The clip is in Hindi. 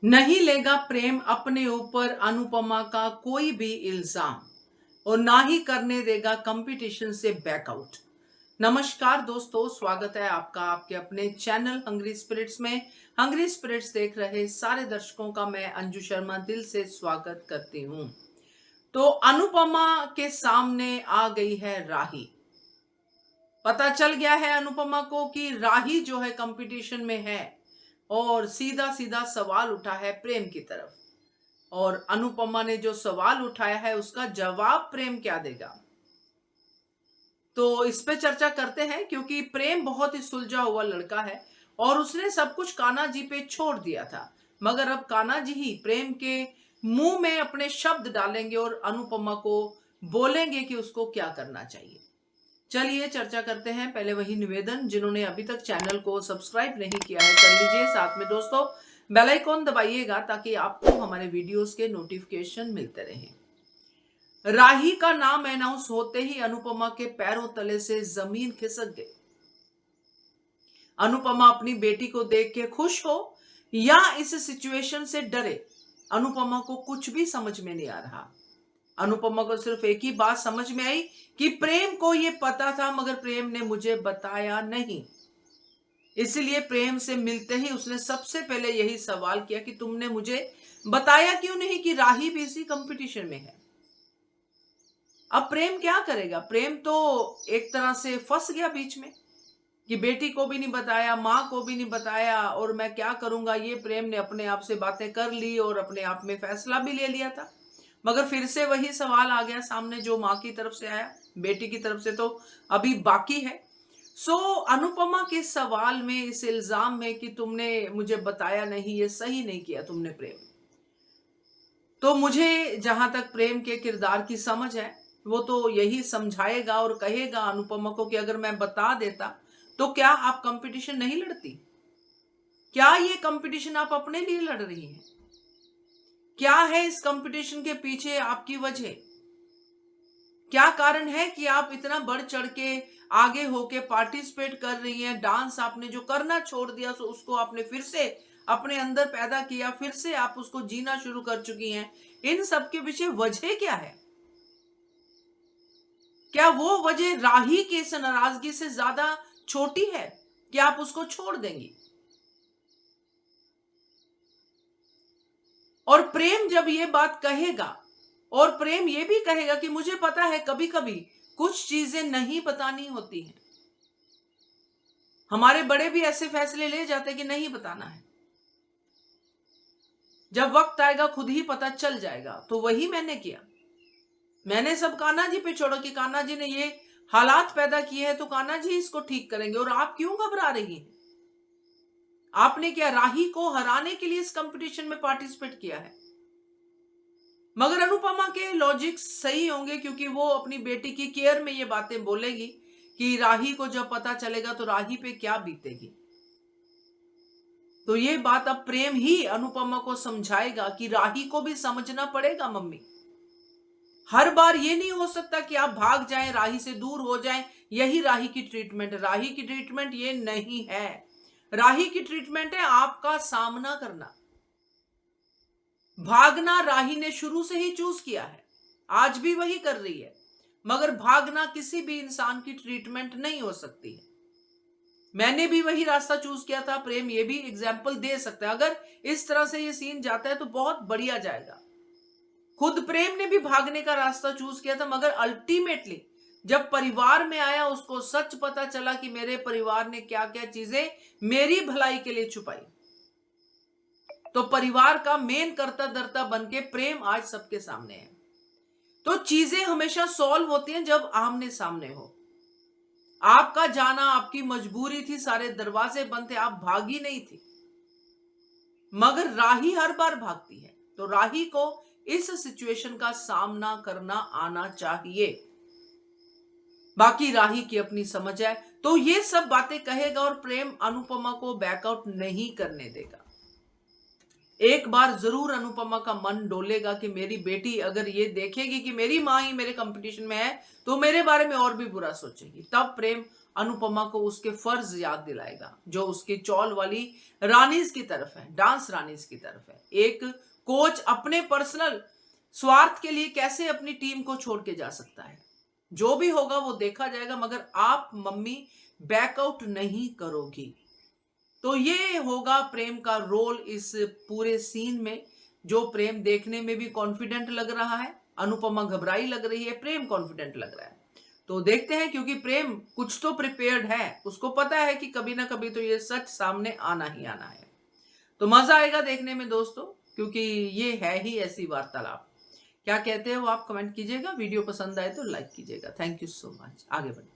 नहीं लेगा प्रेम अपने ऊपर अनुपमा का कोई भी इल्जाम और ना ही करने देगा कंपटीशन से बैकआउट। नमस्कार दोस्तों, स्वागत है आपका आपके अपने चैनल हंग्री स्पिरिट्स में। हंग्री स्पिरिट्स देख रहे सारे दर्शकों का मैं अंजू शर्मा दिल से स्वागत करती हूँ। तो अनुपमा के सामने आ गई है राही। पता चल गया है अनुपमा को कि राही जो है कंपटीशन में है और सीधा सीधा सवाल उठा है प्रेम की तरफ। और अनुपमा ने जो सवाल उठाया है उसका जवाब प्रेम क्या देगा, तो इस पे चर्चा करते हैं। क्योंकि प्रेम बहुत ही सुलझा हुआ लड़का है और उसने सब कुछ कान्हा जी पे छोड़ दिया था, मगर अब कान्हा जी ही प्रेम के मुंह में अपने शब्द डालेंगे और अनुपमा को बोलेंगे कि उसको क्या करना चाहिए। चलिए चर्चा करते हैं। पहले वही निवेदन, जिन्होंने अभी तक चैनल को सब्सक्राइब नहीं किया है कर लीजिए, साथ में दोस्तों बेल आइकॉन दबाइएगा ताकि आपको हमारे वीडियोस के नोटिफिकेशन मिलते रहें। राही का नाम अनाउंस होते ही अनुपमा के पैरों तले से जमीन खिसक गई। अनुपमा अपनी बेटी को देख के खुश हो या इस सिचुएशन से डरे, अनुपमा को कुछ भी समझ में नहीं आ रहा। अनुपमा को सिर्फ एक ही बात समझ में आई कि प्रेम को यह पता था मगर प्रेम ने मुझे बताया नहीं। इसलिए प्रेम से मिलते ही उसने सबसे पहले यही सवाल किया कि तुमने मुझे बताया क्यों नहीं कि राही भी इसी कंपटीशन में है। अब प्रेम क्या करेगा? प्रेम तो एक तरह से फंस गया बीच में कि बेटी को भी नहीं बताया, माँ को भी नहीं बताया और मैं क्या करूंगा। ये प्रेम ने अपने आप से बातें कर ली और अपने आप में फैसला भी ले लिया था, मगर फिर से वही सवाल आ गया सामने जो माँ की तरफ से आया। बेटी की तरफ से तो अभी बाकी है। अनुपमा के सवाल में, इस इल्जाम में कि तुमने मुझे बताया नहीं, ये सही नहीं किया तुमने प्रेम। तो मुझे जहां तक प्रेम के किरदार की समझ है वो तो यही समझाएगा और कहेगा अनुपमा को कि अगर मैं बता देता तो क्या आप कंपटीशन नहीं लड़ती? क्या ये कंपटीशन आप अपने लिए लड़ रही हैं? क्या है इस कंपटीशन के पीछे आपकी वजह? क्या कारण है कि आप इतना बढ़ चढ़ के आगे होके पार्टिसिपेट कर रही हैं? डांस आपने जो करना छोड़ दिया तो उसको आपने फिर से अपने अंदर पैदा किया, फिर से आप उसको जीना शुरू कर चुकी हैं। इन सब के पीछे वजह क्या है? क्या वो वजह राही की इस नाराजगी से ज्यादा छोटी है कि आप उसको छोड़ देंगी? और प्रेम जब ये बात कहेगा और प्रेम ये भी कहेगा कि मुझे पता है कभी कभी कुछ चीजें नहीं बतानी होती हैं। हमारे बड़े भी ऐसे फैसले ले जाते कि नहीं बताना है, जब वक्त आएगा खुद ही पता चल जाएगा। तो वही मैंने किया। मैंने सब कान्हा जी पे छोड़ा कि कान्हा जी ने ये हालात पैदा किए हैं तो कान्हा जी इसको ठीक करेंगे। और आप क्यों घबरा रही हैं? आपने क्या राही को हराने के लिए इस कंपटीशन में पार्टिसिपेट किया है? मगर अनुपमा के लॉजिक सही होंगे क्योंकि वो अपनी बेटी की केयर में ये बातें बोलेगी कि राही को जब पता चलेगा तो राही पे क्या बीतेगी। तो ये बात अब प्रेम ही अनुपमा को समझाएगा कि राही को भी समझना पड़ेगा मम्मी। हर बार ये नहीं हो सकता कि आप भाग जाएं, राही से दूर हो जाएं, यही राही की ट्रीटमेंट। राही की ट्रीटमेंट ये नहीं है। राही की ट्रीटमेंट है आपका सामना करना। भागना राही ने शुरू से ही चूज किया है, आज भी वही कर रही है, मगर भागना किसी भी इंसान की ट्रीटमेंट नहीं हो सकती है। मैंने भी वही रास्ता चूज किया था। प्रेम ये भी एग्जाम्पल दे सकता है। अगर इस तरह से ये सीन जाता है तो बहुत बढ़िया जाएगा। खुद प्रेम ने भी भागने का रास्ता चूज किया था, मगर अल्टीमेटली जब परिवार में आया उसको सच पता चला कि मेरे परिवार ने क्या क्या चीजें मेरी भलाई के लिए छुपाई। तो परिवार का मेन करता धरता बनके प्रेम आज सबके सामने है। तो चीजें हमेशा सॉल्व होती हैं जब आमने सामने हो। आपका जाना आपकी मजबूरी थी, सारे दरवाजे बंद थे, आप भागी नहीं थी, मगर राही हर बार भागती है। तो राही को इस सिचुएशन का सामना करना आना चाहिए। बाकी राही की अपनी समझ है। तो ये सब बातें कहेगा और प्रेम अनुपमा को बैकआउट नहीं करने देगा। एक बार जरूर अनुपमा का मन डोलेगा कि मेरी बेटी अगर ये देखेगी कि मेरी माँ ही मेरे कंपटीशन में है तो मेरे बारे में और भी बुरा सोचेगी। तब प्रेम अनुपमा को उसके फर्ज याद दिलाएगा जो उसकी चौल वाली रानीज की तरफ है, डांस रानीज की तरफ है। एक कोच अपने पर्सनल स्वार्थ के लिए कैसे अपनी टीम को छोड़ के जा सकता है? जो भी होगा वो देखा जाएगा, मगर आप मम्मी बैकआउट नहीं करोगी। तो ये होगा प्रेम का रोल इस पूरे सीन में, जो प्रेम देखने में भी कॉन्फिडेंट लग रहा है, अनुपमा घबराई लग रही है, प्रेम कॉन्फिडेंट लग रहा है। तो देखते हैं, क्योंकि प्रेम कुछ तो प्रिपेयर्ड है, उसको पता है कि कभी ना कभी तो ये सच सामने आना ही आना है। तो मजा आएगा देखने में दोस्तों, क्योंकि ये है ही ऐसी वार्तालाप। क्या कहते हो आप कमेंट कीजिएगा, वीडियो पसंद आए तो लाइक कीजिएगा। Thank you so much. आगे बढ़ते हैं।